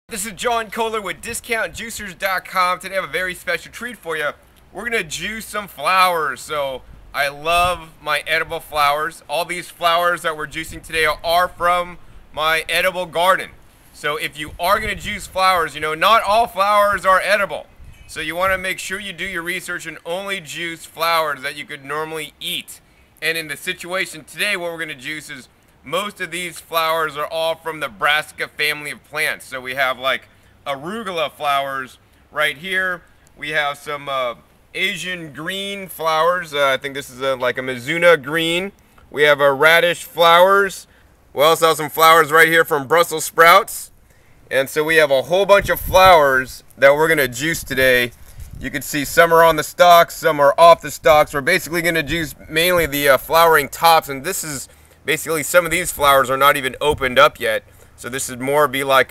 This is John Kohler with DiscountJuicers.com. Today I have a very special treat for you. We're going to juice some flowers. So I love my edible flowers. All these flowers that we're juicing today are from my edible garden. So if you are going to juice flowers, you know, not all flowers are edible. So you want to make sure you do your research and only juice flowers that you could normally eat. And in the situation today, what we're going to juice is most of these flowers are all from the brassica family of plants. So we have like arugula flowers right here. We have some Asian green flowers. I think this is like a Mizuna green. We have radish flowers. We also have some flowers right here from Brussels sprouts. And so we have a whole bunch of flowers that we're going to juice today. You can see some are on the stalks, some are off the stalks. We're basically going to juice mainly the flowering tops, and this is basically, some of these flowers are not even opened up yet. So this is more be like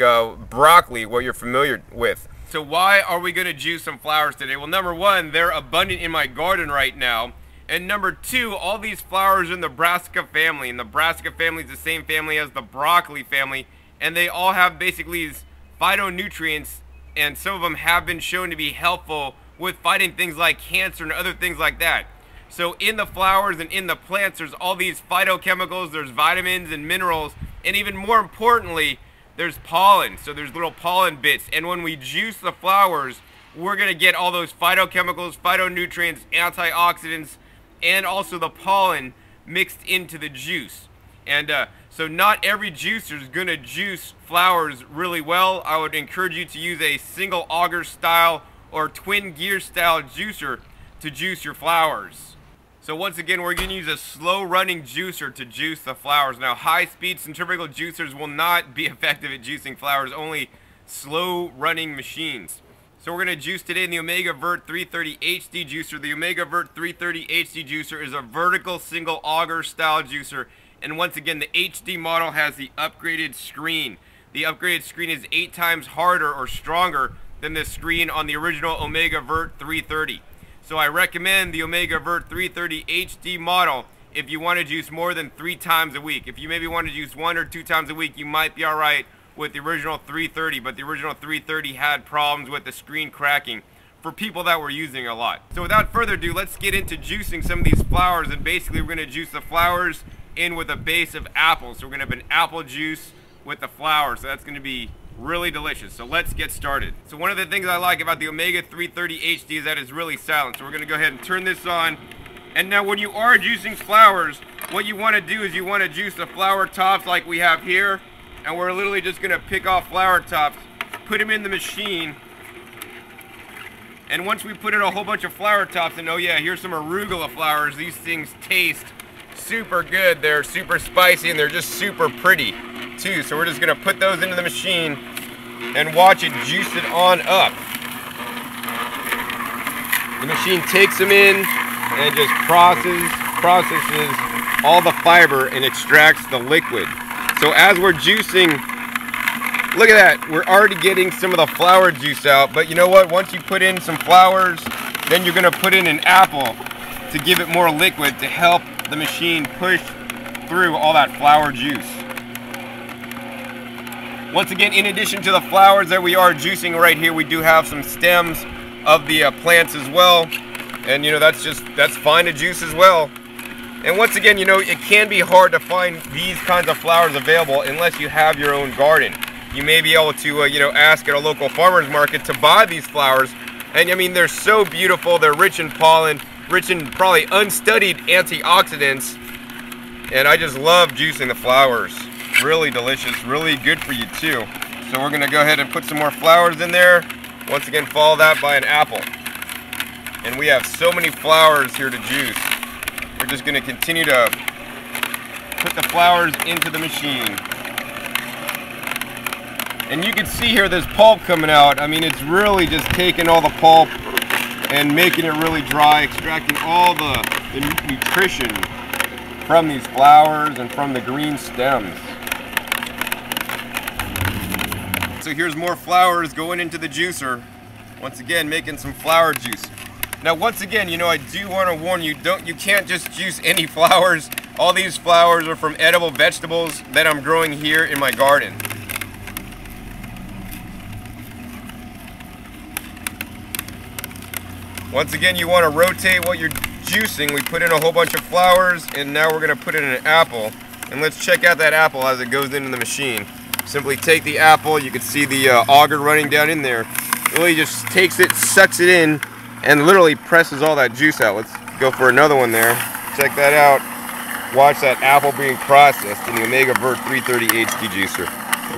broccoli, what you're familiar with. So why are we going to juice some flowers today? Well, number one, they're abundant in my garden right now. And number two, all these flowers are in the brassica family. And the brassica family is the same family as the broccoli family. And they all have basically these phytonutrients. And some of them have been shown to be helpful with fighting things like cancer and other things like that. So in the flowers and in the plants, there's all these phytochemicals, there's vitamins and minerals, and even more importantly, there's pollen. So there's little pollen bits. And when we juice the flowers, we're going to get all those phytochemicals, phytonutrients, antioxidants, and also the pollen mixed into the juice. And so not every juicer is going to juice flowers really well. I would encourage you to use a single auger style or twin gear style juicer to juice your flowers. So once again, we're going to use a slow running juicer to juice the flowers. Now, high speed centrifugal juicers will not be effective at juicing flowers, only slow running machines. So we're going to juice today in the Omega Vert 330 HD juicer. The Omega Vert 330 HD juicer is a vertical single auger style juicer. And once again, the HD model has the upgraded screen. The upgraded screen is 8 times harder or stronger than the screen on the original Omega Vert 330. So I recommend the Omega Vert 330 HD model if you want to juice more than 3 times a week. If you maybe want to juice 1 or 2 times a week, you might be alright with the original 330, but the original 330 had problems with the screen cracking for people that were using a lot. So without further ado, let's get into juicing some of these flowers, and basically we're going to juice the flowers in with a base of apples. So we're going to have an apple juice with the flowers, so that's going to be really delicious. So let's get started. So one of the things I like about the Omega 330 HD is that it's really silent. So we're going to go ahead and turn this on. And now when you are juicing flowers, what you want to do is you want to juice the flower tops like we have here. And we're literally just going to pick off flower tops, put them in the machine. And once we put in a whole bunch of flower tops, and oh yeah, here's some arugula flowers. These things taste super good. They're super spicy and they're just super pretty too. So we're just going to put those into the machine and watch it juice it on up. The machine takes them in and just processes all the fiber and extracts the liquid. So as we're juicing, look at that, we're already getting some of the flower juice out. But you know what, once you put in some flowers, then you're going to put in an apple to give it more liquid to help the machine push through all that flower juice. Once again, in addition to the flowers that we are juicing right here, we do have some stems of the plants as well. And you know, that's fine to juice as well. And once again, you know, it can be hard to find these kinds of flowers available unless you have your own garden. You may be able to, you know, ask at a local farmer's market to buy these flowers. And I mean, they're so beautiful. They're rich in pollen, rich in probably unstudied antioxidants. And I just love juicing the flowers. Really delicious, really good for you too. So we're gonna go ahead and put some more flowers in there. Once again, follow that by an apple. And we have so many flowers here to juice. We're just gonna continue to put the flowers into the machine. And you can see here there's pulp coming out. I mean, it's really just taking all the pulp and making it really dry, extracting all the nutrition from these flowers and from the green stems. So here's more flowers going into the juicer. Once again, making some flower juice. Now once again, you know, I do want to warn you, you can't just juice any flowers. All these flowers are from edible vegetables that I'm growing here in my garden. Once again, you want to rotate what you're juicing. We put in a whole bunch of flowers, and now we're going to put in an apple. And let's check out that apple as it goes into the machine. Simply take the apple, you can see the auger running down in there. It really just takes it, sucks it in, and literally presses all that juice out. Let's go for another one there. Check that out. Watch that apple being processed in the Omega Vert 330 HD juicer.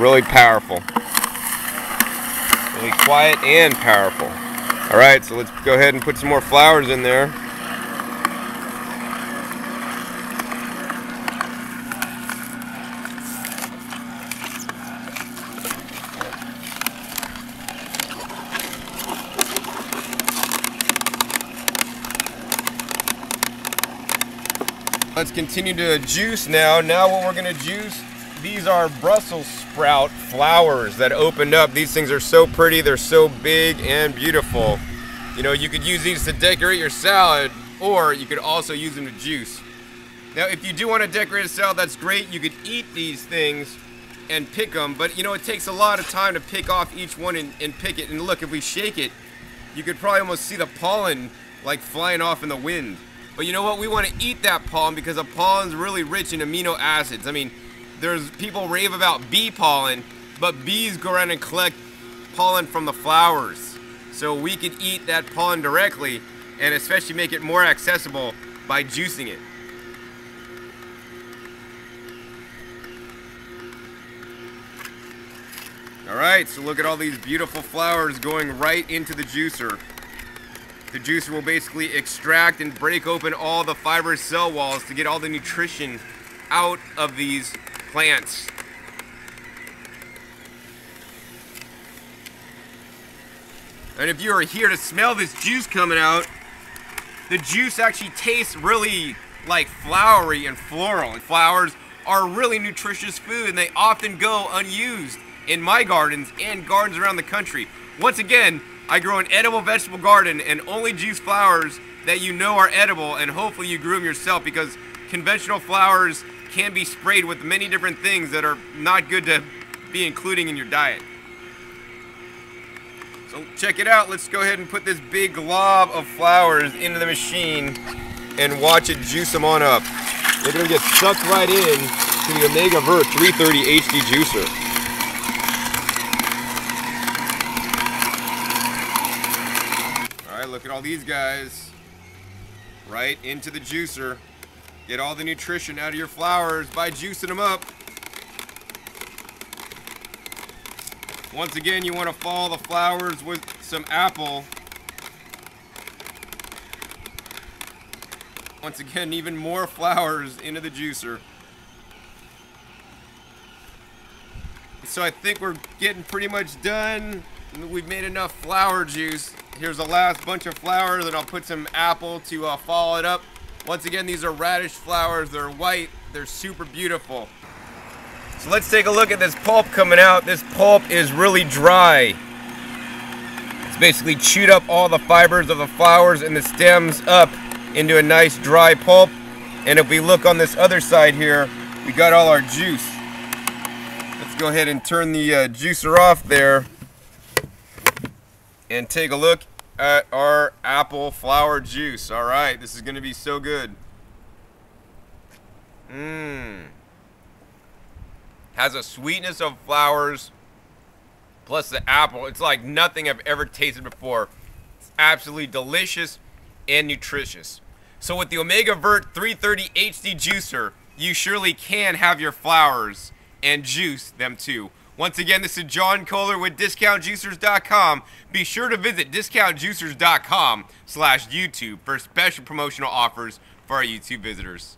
Really powerful. Really quiet and powerful. Alright, so let's go ahead and put some more flowers in there. Let's continue to juice now. Now what we're going to juice, these are Brussels sprout flowers that opened up. These things are so pretty, they're so big and beautiful. You know, you could use these to decorate your salad, or you could also use them to juice. Now if you do want to decorate a salad, that's great. You could eat these things and pick them, but you know, it takes a lot of time to pick off each one and pick it. And look, if we shake it, you could probably almost see the pollen like flying off in the wind. But you know what? We want to eat that pollen because the pollen's really rich in amino acids. I mean, there's people rave about bee pollen, but bees go around and collect pollen from the flowers. So we could eat that pollen directly and especially make it more accessible by juicing it. Alright, so look at all these beautiful flowers going right into the juicer. The juicer will basically extract and break open all the fibrous cell walls to get all the nutrition out of these plants. And if you are here to smell this juice coming out, the juice actually tastes really like flowery and floral. And flowers are really nutritious food, and they often go unused in my gardens and gardens around the country. Once again, I grow an edible vegetable garden and only juice flowers that you know are edible, and hopefully you grew them yourself, because conventional flowers can be sprayed with many different things that are not good to be including in your diet. So check it out. Let's go ahead and put this big glob of flowers into the machine and watch it juice them on up. They're going to get sucked right in to the Omega Vert 330 HD juicer. Look at all these guys right into the juicer. Get all the nutrition out of your flowers by juicing them up. Once again, you want to follow the flowers with some apple. Once again, even more flowers into the juicer. So I think we're getting pretty much done. We've made enough flower juice. Here's the last bunch of flowers, and I'll put some apple to follow it up. Once again, these are radish flowers. They're white. They're super beautiful. So let's take a look at this pulp coming out. This pulp is really dry. It's basically chewed up all the fibers of the flowers and the stems up into a nice dry pulp. And if we look on this other side here, we got all our juice. Let's go ahead and turn the juicer off there and take a look at our apple flower juice. All right, this is going to be so good. Has a sweetness of flowers plus the apple. It's like nothing I've ever tasted before. It's absolutely delicious and nutritious. So with the Omega Vert 330 HD juicer, you surely can have your flowers and juice them too. Once again, this is John Kohler with DiscountJuicers.com. Be sure to visit DiscountJuicers.com/YouTube for special promotional offers for our YouTube visitors.